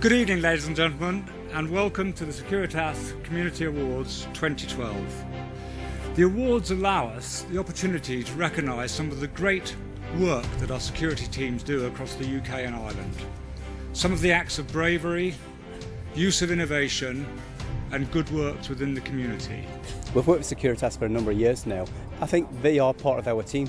Good evening, ladies and gentlemen, and welcome to the Securitas Community Awards 2012. The awards allow us the opportunity to recognise some of the great work that our security teams do across the UK and Ireland. Some of the acts of bravery, use of innovation, and good works within the community. We've worked with Securitas for a number of years now. I think they are part of our team.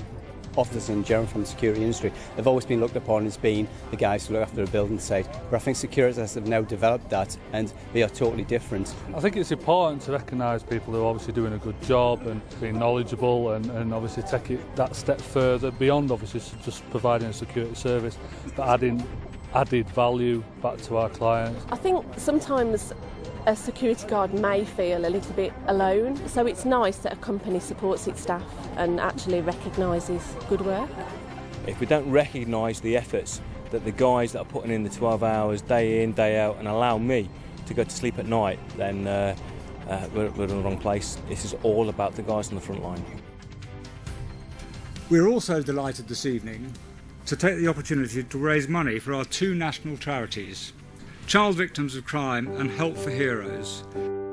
Officers in general from the security industry, they've always been looked upon as being the guys who look after the building site. But I think Securitas have now developed that and they are totally different. I think it's important to recognise people who are obviously doing a good job and being knowledgeable and obviously take it that step further beyond obviously just providing a security service, but adding added value back to our clients. I think sometimes a security guard may feel a little bit alone, so it's nice that a company supports its staff and actually recognises good work. If we don't recognise the efforts that the guys that are putting in the 12 hours day in, day out and allow me to go to sleep at night, then we're in the wrong place. This is all about the guys on the front line. We're also delighted this evening to take the opportunity to raise money for our two national charities, Child Victims of Crime and Help for Heroes.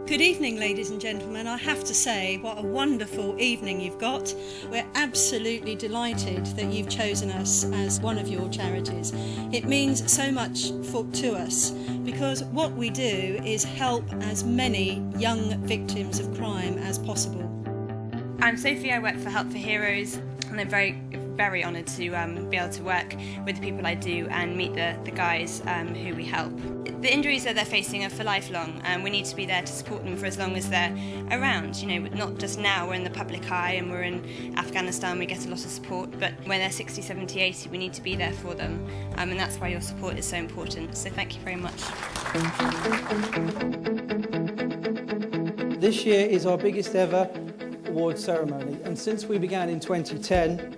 Good evening, ladies and gentlemen. I have to say, what a wonderful evening you've got. We're absolutely delighted that you've chosen us as one of your charities. It means so much to us because what we do is help as many young victims of crime as possible. I'm Sophie, I work for Help for Heroes, and I'm very honoured to be able to work with the people I do and meet the guys who we help. The injuries that they're facing are for lifelong, and we need to be there to support them for as long as they're around. You know, not just now, we're in the public eye and we're in Afghanistan, we get a lot of support, but when they're 60, 70, 80, we need to be there for them, and that's why your support is so important. So thank you very much. This year is our biggest ever award ceremony, and since we began in 2010,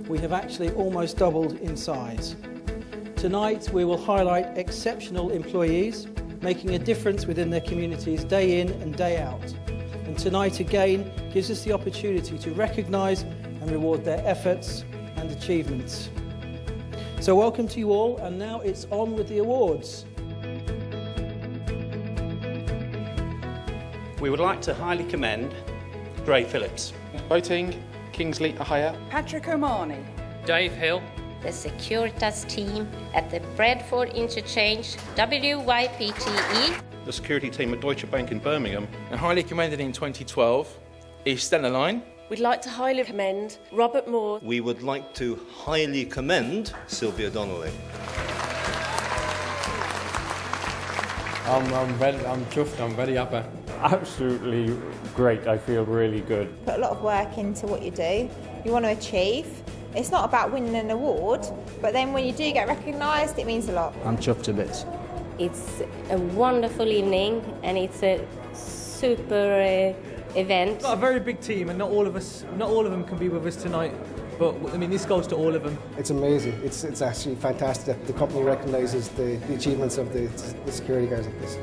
we have actually almost doubled in size. Tonight we will highlight exceptional employees making a difference within their communities day in and day out. And tonight again gives us the opportunity to recognise and reward their efforts and achievements. So welcome to you all, and now it's on with the awards. We would like to highly commend Ray Phillips. Voting Kingsley Ahaya, Patrick O'Mahony, Dave Hill, the Securitas team at the Bradford Interchange, WYPTE, the security team at Deutsche Bank in Birmingham, and highly commended in 2012 is Stella Line. We'd like to highly commend Robert Moore. We would like to highly commend Sylvia Donnelly. I'm chuffed, I'm very happy. Absolutely great, I feel really good. Put a lot of work into what you do, you want to achieve. It's not about winning an award, but then when you do get recognised, it means a lot. I'm chuffed to bits. It's a wonderful evening and it's a super event. We've got a very big team and not all of them can be with us tonight. But I mean, this goes to all of them. It's amazing. It's actually fantastic that the company recognises the achievements of the security guys like this.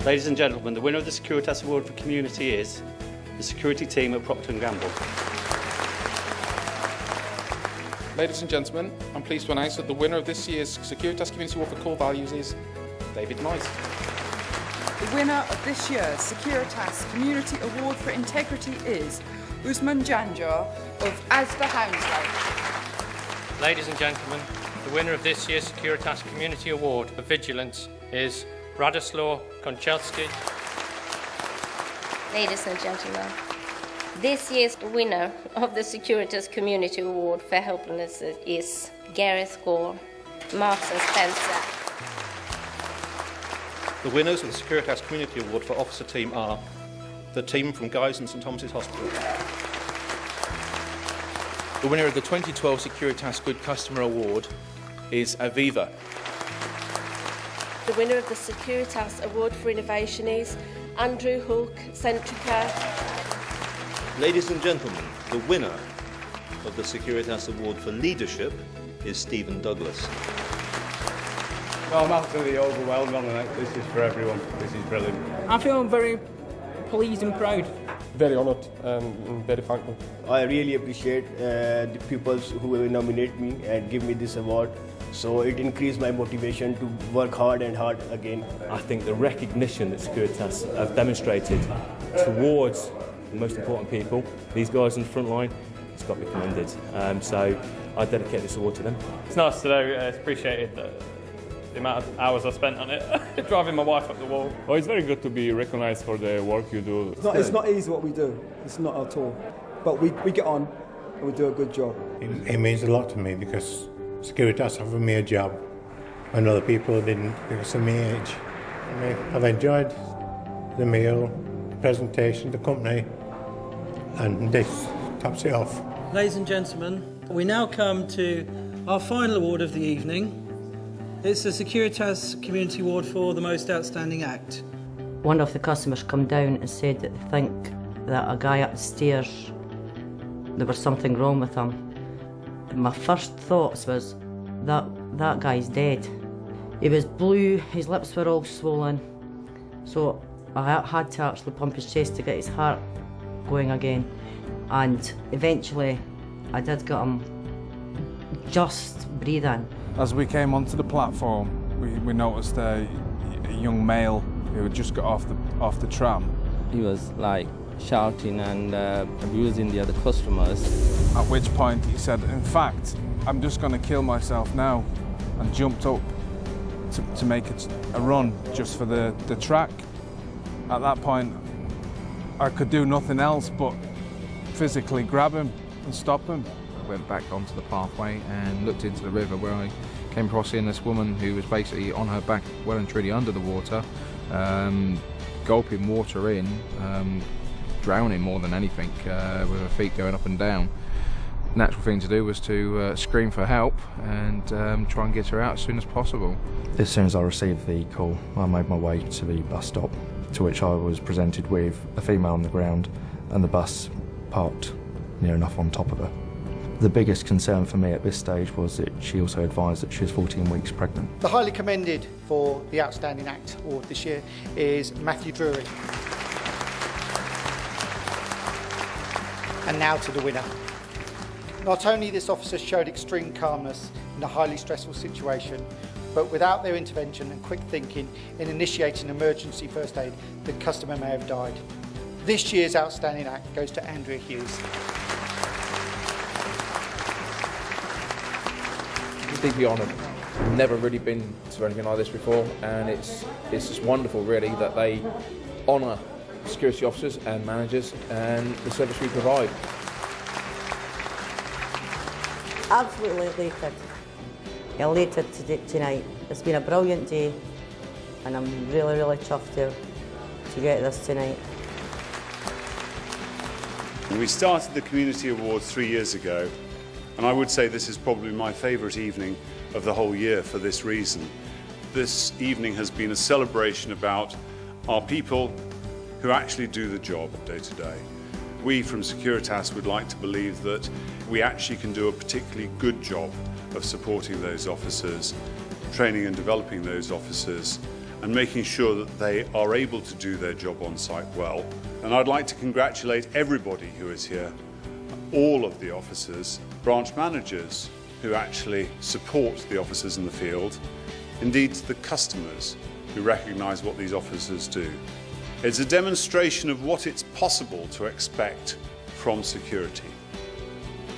Ladies and gentlemen, the winner of the Securitas Award for Community is the security team at Procter & Gamble. Ladies and gentlemen, I'm pleased to announce that the winner of this year's Securitas Community Award for Core Values is David Mice. The winner of this year's Securitas Community Award for Integrity is Usman Janjar of Asda Hounslow. Ladies and gentlemen, the winner of this year's Securitas Community Award for Vigilance is Radoslaw Konchelski. Ladies and gentlemen, this year's winner of the Securitas Community Award for Helpfulness is Gareth Gore, Marks & Spencer. The winners of the Securitas Community Award for Officer Team are the team from Guy's and St Thomas's Hospital. The winner of the 2012 Securitas Good Customer Award is Aviva. The winner of the Securitas Award for Innovation is Andrew Hook, Centrica. Ladies and gentlemen, the winner of the Securitas Award for Leadership is Stephen Douglas. Well, I'm absolutely overwhelmed on the night. This is for everyone. This is brilliant. I feel very pleased and proud. Very honoured and very thankful. I really appreciate the people who will nominate me and give me this award. So it increased my motivation to work hard and hard again. I think the recognition that Securitas have demonstrated towards the most important people, these guys on the front line, it's got to be commended. So I dedicate this award to them. It's nice to know it's appreciated that the amount of hours I spent on it, driving my wife up the wall. Oh, it's very good to be recognised for the work you do. It's not easy what we do, it's not at all. But we get on and we do a good job. It means a lot to me because Securitas offered me a job when other people didn't because of my age. I mean, I've enjoyed the meal, the presentation, the company, and this tops it off. Ladies and gentlemen, we now come to our final award of the evening. It's the Securitas Community Award for the Most Outstanding Act. One of the customers come down and said that they think that a guy up the stairs, there was something wrong with him. And my first thoughts was that guy's dead. He was blue, his lips were all swollen, so I had to actually pump his chest to get his heart going again. And eventually I did get him just breathing. As we came onto the platform, we noticed a young male who had just got off the tram. He was like shouting and abusing the other customers. At which point he said, in fact, I'm just going to kill myself now, and jumped up to make a run just for the track. At that point, I could do nothing else but physically grab him and stop him. Went back onto the pathway and looked into the river where I came across seeing this woman who was basically on her back, well and truly under the water, gulping water in, drowning more than anything, with her feet going up and down. Natural thing to do was to scream for help and try and get her out as soon as possible. As soon as I received the call, I made my way to the bus stop, to which I was presented with a female on the ground and the bus parked near enough on top of her. The biggest concern for me at this stage was that she also advised that she was 14 weeks pregnant. The highly commended for the Outstanding Act Award this year is Matthew Drury. And now to the winner. Not only this officer showed extreme calmness in a highly stressful situation, but without their intervention and quick thinking in initiating emergency first aid, the customer may have died. This year's Outstanding Act goes to Andrea Hughes. Deeply honoured. Never really been to anything like this before, and it's just wonderful really that they honour security officers and managers and the service we provide. Absolutely elated tonight. It's been a brilliant day and I'm really chuffed to get this tonight. We started the Community Awards 3 years ago, and I would say this is probably my favourite evening of the whole year for this reason. This evening has been a celebration about our people who actually do the job day to day. We from Securitas would like to believe that we actually can do a particularly good job of supporting those officers, training and developing those officers, and making sure that they are able to do their job on site well. And I'd like to congratulate everybody who is here, all of the officers, branch managers who actually support the officers in the field, indeed the customers who recognise what these officers do. It's a demonstration of what it's possible to expect from security.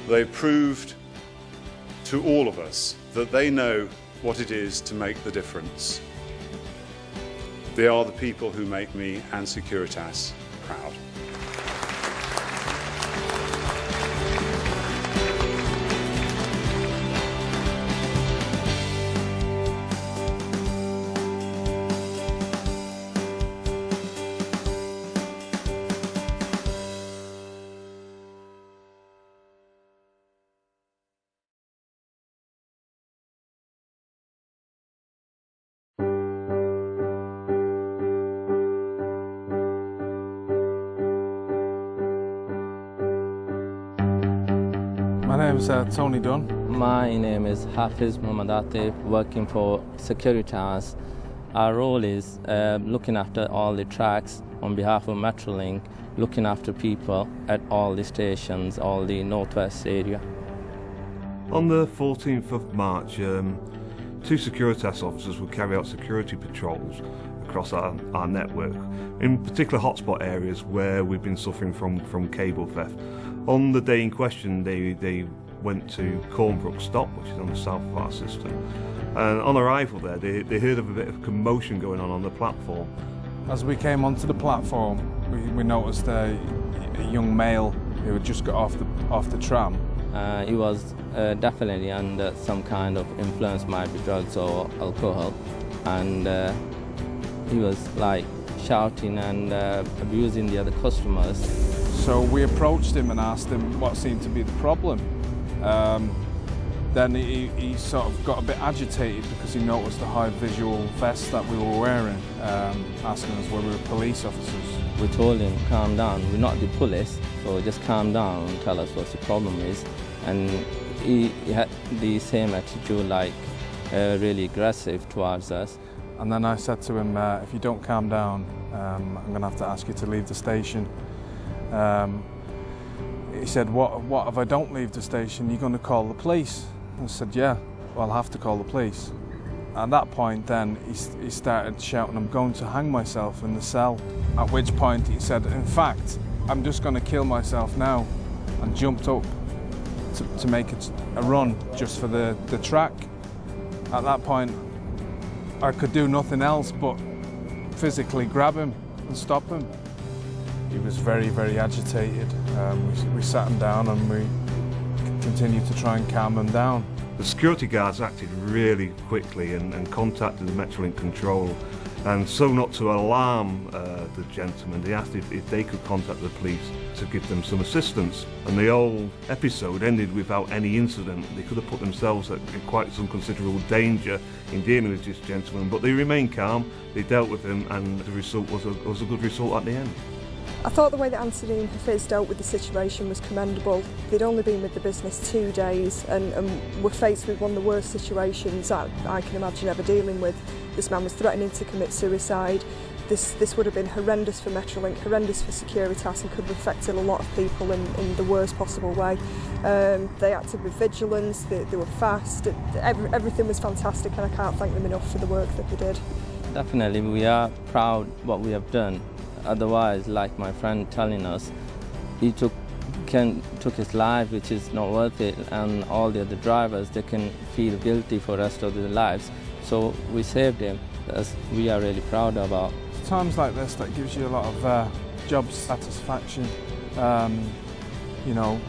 They've proved to all of us that they know what it is to make the difference. They are the people who make me and Securitas proud. My name is Tony Dunne. My name is Hafiz Mohammadati, working for Securitas. Our role is looking after all the tracks on behalf of Metrolink, looking after people at all the stations, all the northwest area. On the 14th of March, 2 Securitas officers would carry out security patrols across our network, in particular hotspot areas where we've been suffering from cable theft. On the day in question, they went to Cornbrook Stop, which is on the south of our system, and on arrival there, they heard of a bit of commotion going on the platform. As we came onto the platform, we noticed a young male who had just got off the tram. He was definitely under some kind of influence, might be drugs or alcohol, and he was like shouting and abusing the other customers. So we approached him and asked him what seemed to be the problem. Then he sort of got a bit agitated because he noticed the high visual vest that we were wearing, asking us whether we were police officers. We told him, calm down, we're not the police, so just calm down and tell us what the problem is. And he had the same attitude, like really aggressive towards us. And then I said to him, if you don't calm down, I'm going to have to ask you to leave the station. He said, what if I don't leave the station? You're going to call the police? I said, yeah, well, I'll have to call the police. At that point then, he started shouting, I'm going to hang myself in the cell. At which point he said, in fact, I'm just going to kill myself now, and jumped up to make a run just for the track. At that point, I could do nothing else but physically grab him and stop him. He was very, very agitated. We sat him down and we continued to try and calm him down. The security guards acted really quickly and contacted the Metrolink control, and so not to alarm the gentleman, they asked if they could contact the police to give them some assistance. And the whole episode ended without any incident. They could have put themselves at quite some considerable danger in dealing with this gentleman, but they remained calm, they dealt with him, and the result was a good result at the end. I thought the way that Anthony and Hafiz dealt with the situation was commendable. They'd only been with the business 2 days and were faced with one of the worst situations that I can imagine ever dealing with. This man was threatening to commit suicide. This would have been horrendous for Metrolink, horrendous for Securitas, and could have affected a lot of people in the worst possible way. They acted with vigilance, they were fast, everything was fantastic, and I can't thank them enough for the work that they did. Definitely, we are proud what we have done. Otherwise, like my friend telling us, he took his life, which is not worth it, and all the other drivers, they can feel guilty for the rest of their lives. So we saved him. We are really proud about. Times like this, that gives you a lot of job satisfaction. You know,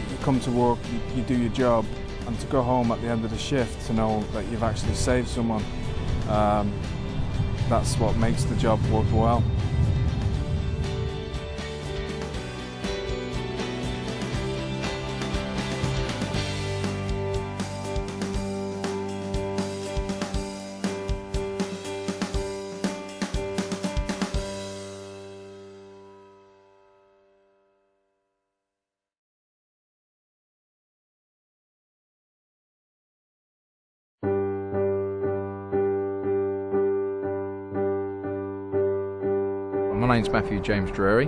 you come to work, you do your job, and to go home at the end of the shift to know that you've actually saved someone, that's what makes the job worthwhile. My name's Matthew James Drury,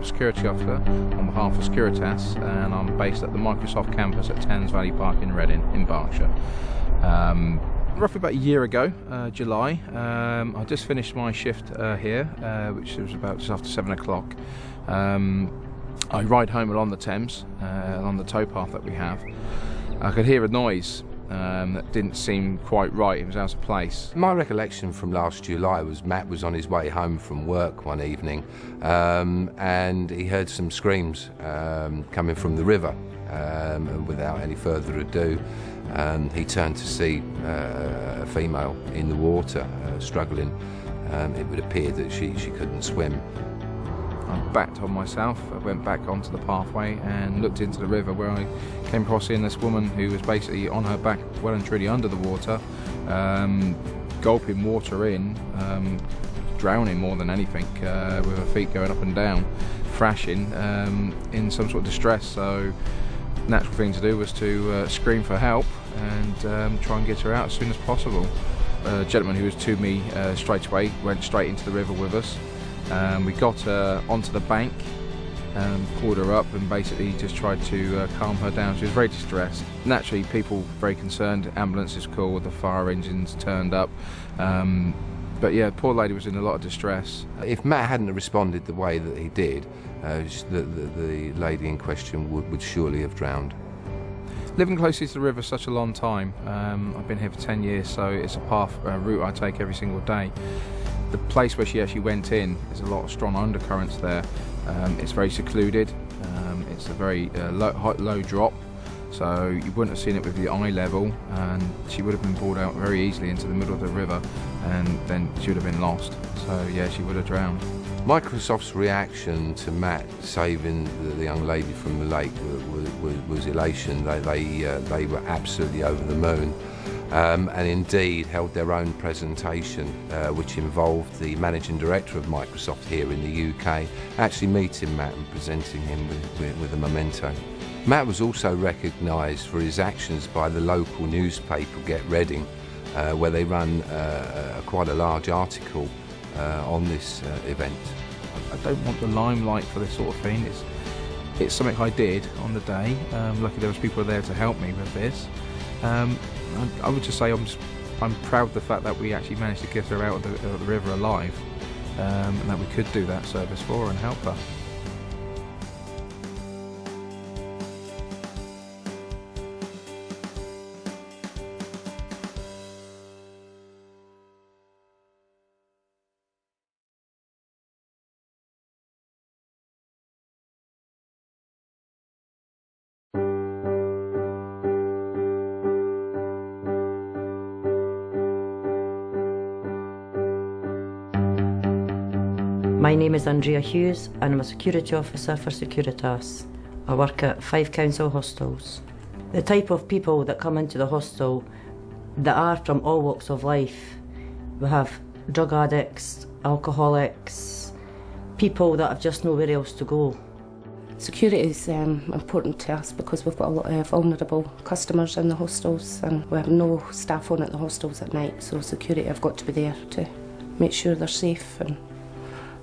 security officer on behalf of Securitas, and I'm based at the Microsoft campus at Thames Valley Park in Reading, in Berkshire. Roughly about a year ago, July, I just finished my shift here, which was about just after 7 o'clock. I ride home along the Thames, along the towpath that we have. I could hear a noise that didn't seem quite right, it was out of place. My recollection from last July was Matt was on his way home from work one evening and he heard some screams coming from the river, and without any further ado he turned to see a female in the water struggling. It would appear that she couldn't swim. I backed on myself, I went back onto the pathway and looked into the river, where I came across seeing this woman who was basically on her back, well and truly under the water, gulping water in, drowning more than anything, with her feet going up and down, thrashing, in some sort of distress. So the natural thing to do was to scream for help and try and get her out as soon as possible. A gentleman who was to me straight away went straight into the river with us. We got onto the bank, pulled her up and basically just tried to calm her down. She was very distressed. Naturally, people very concerned. Ambulance is called, the fire engines turned up. But yeah, poor lady was in a lot of distress. If Matt hadn't responded the way that he did, the lady in question would surely have drowned. Living closely to the river such a long time, I've been here for 10 years, so it's a route I take every single day. The place where she actually went in, there's a lot of strong undercurrents there. It's very secluded, it's a very low drop, so you wouldn't have seen it with your eye level, and she would have been pulled out very easily into the middle of the river, and then she would have been lost. So yeah, she would have drowned. Microsoft's reaction to Matt saving the young lady from the lake was elation. They were absolutely over the moon, and indeed held their own presentation, which involved the managing director of Microsoft here in the UK actually meeting Matt and presenting him with a memento. Matt was also recognised for his actions by the local newspaper Get Reading, where they run quite a large article on this event. I don't want the limelight for this sort of thing. It's something I did on the day. Luckily there was people there to help me with this. I would just say I'm proud of the fact that we actually managed to get her out of the river alive, and that we could do that service for her and help her. My name is Andrea Hughes and I'm a security officer for Securitas. I work at 5 council hostels. The type of people that come into the hostel that are from all walks of life. We have drug addicts, alcoholics, people that have just nowhere else to go. Security is important to us because we've got a lot of vulnerable customers in the hostels and we have no staff on at the hostels at night, so security have got to be there to make sure they're safe and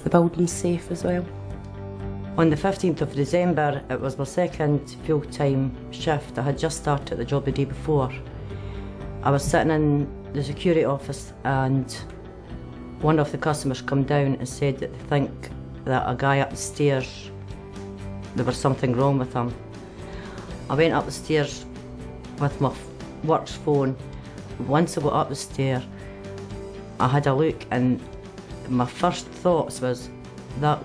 the building's safe as well. On the 15th of December, it was my second full-time shift. I had just started the job the day before. I was sitting in the security office and one of the customers come down and said that they think that a guy up the stairs, there was something wrong with him. I went up the stairs with my works phone. Once I got up the stair, I had a look and my first thoughts was that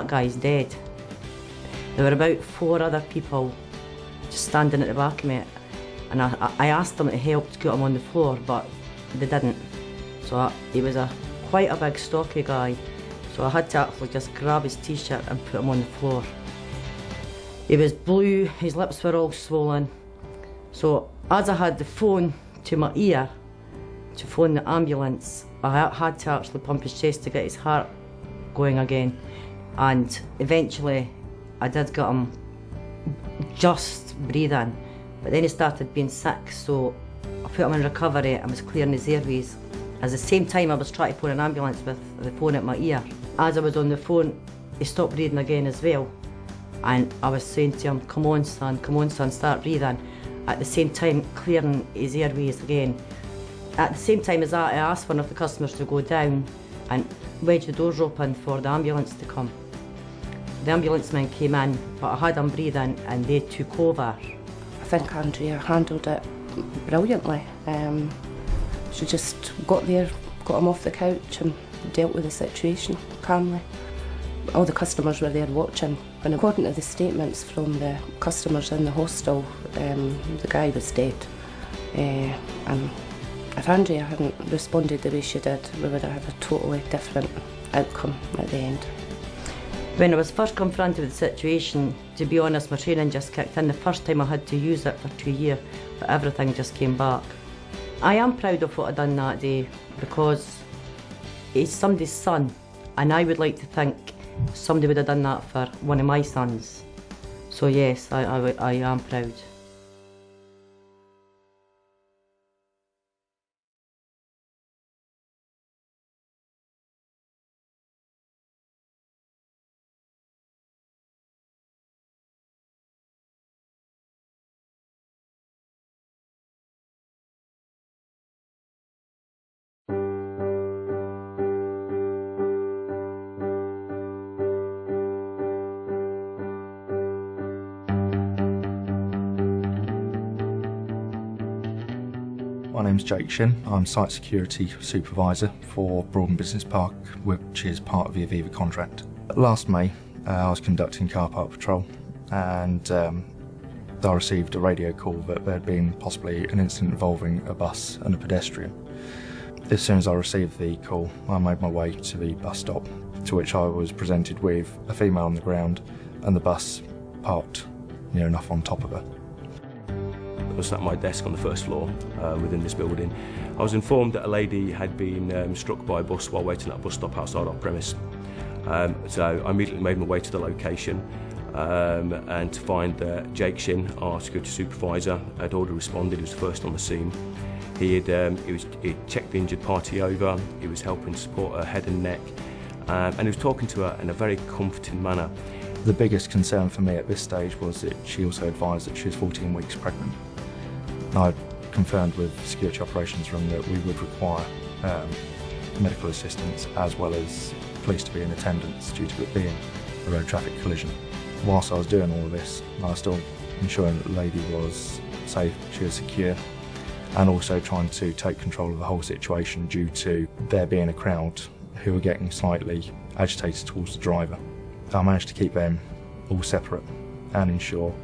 guy's dead. There were about 4 other people just standing at the back of me, and I asked them to help to get him on the floor, but they didn't. So he was quite a big stocky guy, so I had to actually just grab his t-shirt and put him on the floor. He was blue, his lips were all swollen. So as I had the phone to my ear to phone the ambulance, I had to actually pump his chest to get his heart going again. And eventually I did get him just breathing, but then he started being sick, so I put him in recovery and was clearing his airways. At the same time I was trying to phone an ambulance with the phone at my ear. As I was on the phone, he stopped breathing again as well. And I was saying to him, come on son, start breathing. At the same time clearing his airways again. At the same time as that, I asked one of the customers to go down and wedge the doors open for the ambulance to come. The ambulance men came in, but I had him breathing and they took over. I think Andrea handled it brilliantly. She just got there, got him off the couch and dealt with the situation calmly. All the customers were there watching, and according to the statements from the customers in the hostel, the guy was dead. And if Andrea hadn't responded the way she did, we would have had a totally different outcome at the end. When I was first confronted with the situation, to be honest, my training just kicked in. The first time I had to use it for 2 years, but everything just came back. I am proud of what I done that day because it's somebody's son, and I would like to think somebody would have done that for one of my sons. So yes, I am proud. My name's Jake Shinn. I'm Site Security Supervisor for Broadman Business Park, which is part of the Aviva contract. Last May, I was conducting car park patrol and I received a radio call that there had been possibly an incident involving a bus and a pedestrian. As soon as I received the call, I made my way to the bus stop, to which I was presented with a female on the ground and the bus parked near enough on top of her. I was at my desk on the first floor within this building. I was informed that a lady had been struck by a bus while waiting at a bus stop outside our premise. So I immediately made my way to the location and to find Jake Shinn, our security supervisor, had already responded. He was first on the scene. He'd checked the injured party over, he was helping support her head and neck, and he was talking to her in a very comforting manner. The biggest concern for me at this stage was that she also advised that she was 14 weeks pregnant. I confirmed with Security Operations Room that we would require medical assistance as well as police to be in attendance due to it being a road traffic collision. Whilst I was doing all of this, I was still ensuring that the lady was safe, she was secure, and also trying to take control of the whole situation due to there being a crowd who were getting slightly agitated towards the driver. I managed to keep them all separate and ensure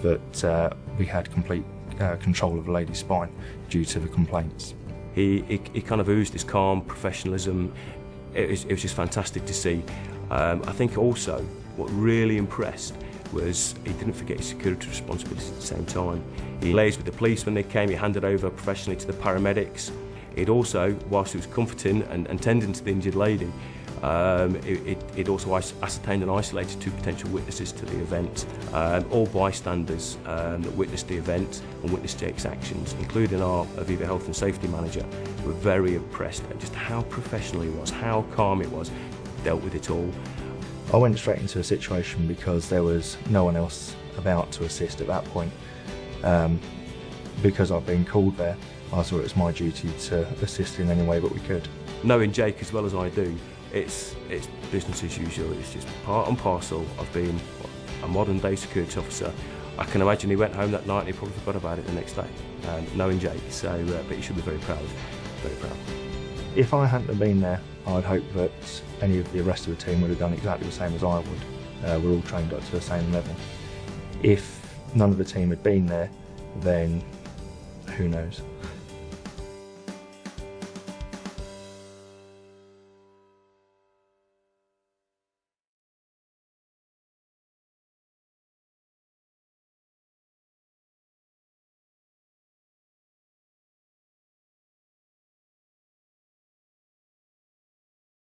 that we had complete control of the lady's spine due to the complaints. He kind of oozed this calm professionalism. It was just fantastic to see. I think also what really impressed was he didn't forget his security responsibilities at the same time. He liaised with the police when they came, he handed over professionally to the paramedics. He'd also, whilst he was comforting and tending to the injured lady, he'd also ascertained and isolated 2 potential witnesses to the event, all bystanders that witnessed the event and witnessed Jake's actions, including our Aviva Health and Safety Manager, who were very impressed at just how professional he was, how calm it was, dealt with it all. I went straight into a situation because there was no one else about to assist at that point. Because I've been called there, I thought it was my duty to assist in any way that we could. Knowing Jake as well as I do, it's business as usual. It's just part and parcel of being a modern day security officer. I can imagine he went home that night and he probably forgot about it the next day, knowing Jake. So, but he should be very proud, very proud. If I hadn't have been there, I'd hope that any of the rest of the team would have done exactly the same as I would. We're all trained up to the same level. If none of the team had been there, then who knows?